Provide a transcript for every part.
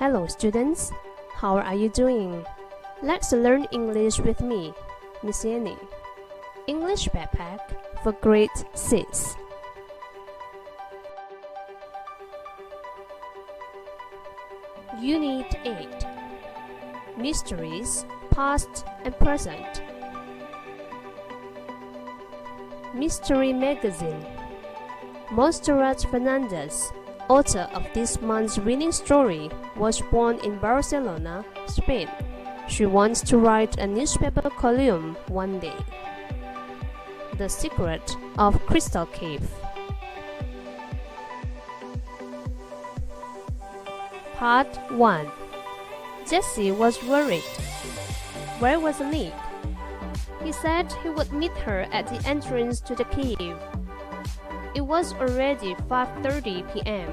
Hello students, how are you doing? Let's learn English with me, Miss Annie. English backpack for grade 6. Unit 8. Mysteries, Past and Present. Mystery Magazine. Montserrat Fernandez, author of this month's winning story, was born in Barcelona, Spain. She wants to write a newspaper column one day. The Secret of Crystal Cave. Part 1. Jesse was worried. Where was Nick? He said he would meet her at the entrance to the cave. It was already 5:30 p.m.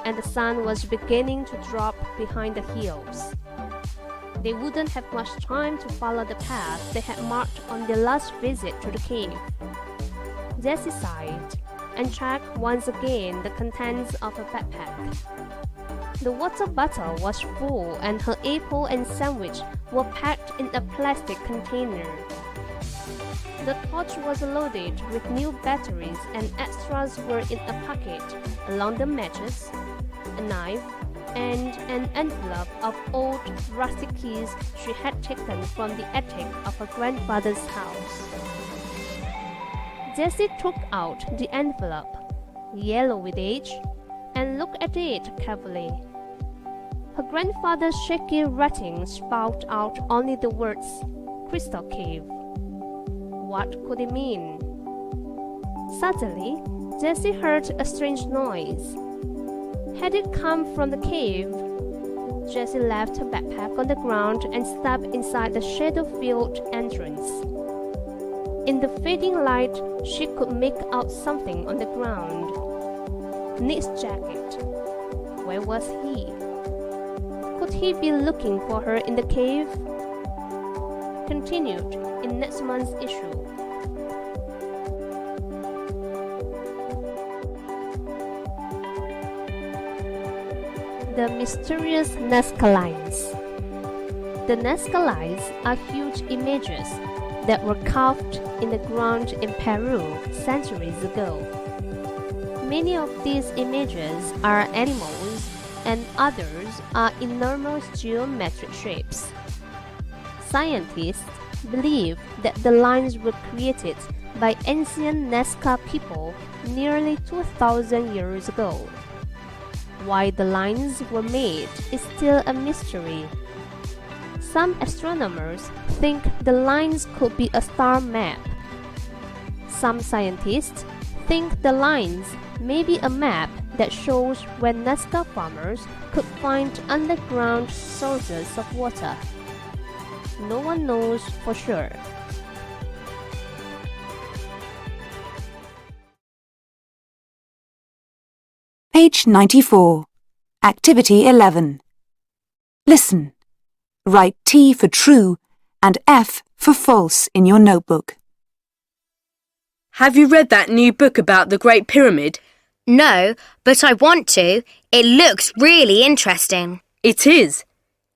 and the sun was beginning to drop behind the hills. They wouldn't have much time to follow the path they had marked on their last visit to the cave. Jessie sighed and checked once again the contents of her backpack. The water bottle was full and her apple and sandwich were packed in a plastic container. The torch was loaded with new batteries and extras were in a pocket along the mattress, a knife, and an envelope of old rusty keys she had taken from the attic of her grandfather's house. Jessie took out the envelope, yellow with age, and looked at it carefully. Her grandfather's shaky writing spelled out only the words, "Crystal Cave." What could it mean? Suddenly, Jessie heard a strange noise. Had it come from the cave? Jessie left her backpack on the ground and stepped inside the shadow-filled entrance. In the fading light, she could make out something on the ground. Nick's jacket. Where was he? Could he be looking for her in the cave? Continued in next month's issue. The mysterious Nazca lines. The Nazca lines are huge images that were carved in the ground in Peru centuries ago. Many of these images are animals and others are enormous geometric shapes. Scientists believe that the lines were created by ancient Nazca people nearly 2,000 years ago. Why the lines were made is still a mystery. Some astronomers think the lines could be a star map. Some scientists think the lines may be a map that shows where Nazca farmers could find underground sources of water. No one knows for sure. Page 94. Activity 11. Listen. Write T for true and F for false in your notebook. Have you read that new book about the Great Pyramid? No, but I want to. It looks really interesting. It is.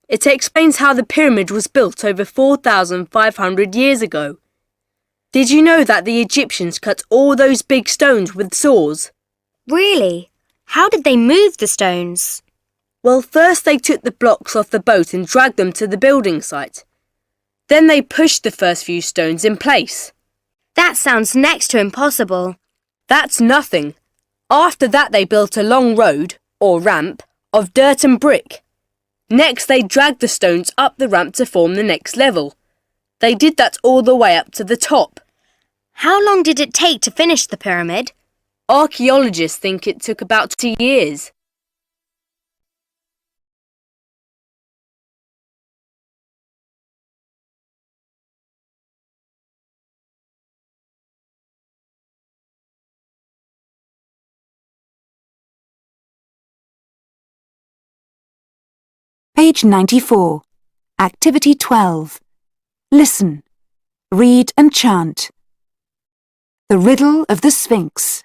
It explains how the pyramid was built over 4,500 years ago. Did you know that the Egyptians cut all those big stones with saws? Really? How did they move the stones? Well, first they took the blocks off the boat and dragged them to the building site. Then they pushed the first few stones in place. That sounds next to impossible. That's nothing. After that they built a long road, or ramp, of dirt and brick. Next they dragged the stones up the ramp to form the next level. They did that all the way up to the top. How long did it take to finish the pyramid? Archaeologists think it took about 2 years. Page 94. Activity 12. Listen. Read and chant. The Riddle of the Sphinx.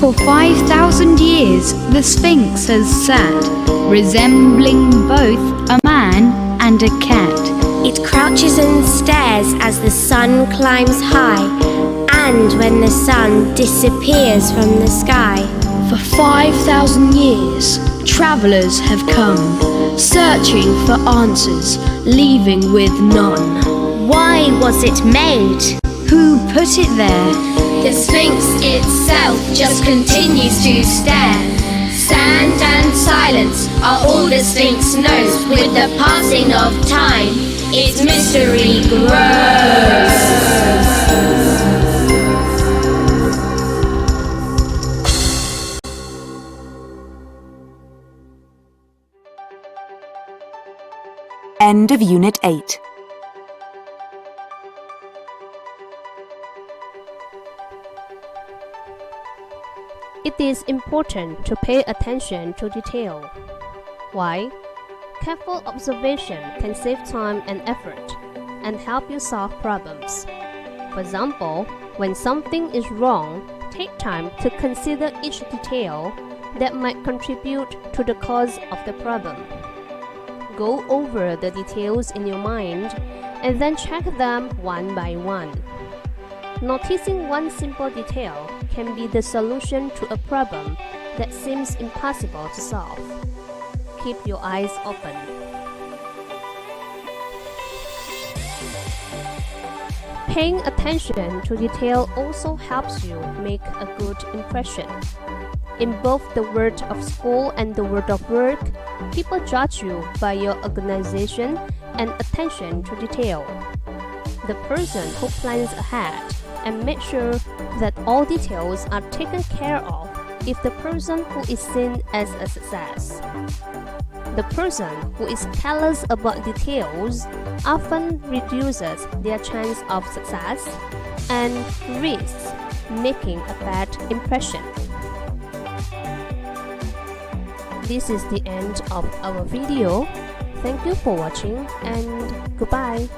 For 5,000 years the Sphinx has sat, resembling both a man and a cat. It crouches and stares as the sun climbs high, and when the sun disappears from the sky. For 5,000 years, travellers have come, searching for answers, leaving with none. Why was it made? Who put it there? The Sphinx itself just continues to stare. Sand and silence are all the Sphinx knows. With the passing of time, its mystery grows. End of Unit 8. It is important to pay attention to detail. Why? Careful observation can save time and effort and help you solve problems. For example, when something is wrong, take time to consider each detail that might contribute to the cause of the problem. Go over the details in your mind and then check them one by one. Noticing one simple detail can be the solution to a problem that seems impossible to solve. Keep your eyes open. Paying attention to detail also helps you make a good impression. In both the world of school and the world of work, people judge you by your organization and attention to detail. The person who plans ahead and makes sure that all details are taken care of is the person who is seen as a success. The person who is careless about details often reduces their chance of success and risks making a bad impression. This is the end of our video. Thank you for watching and goodbye.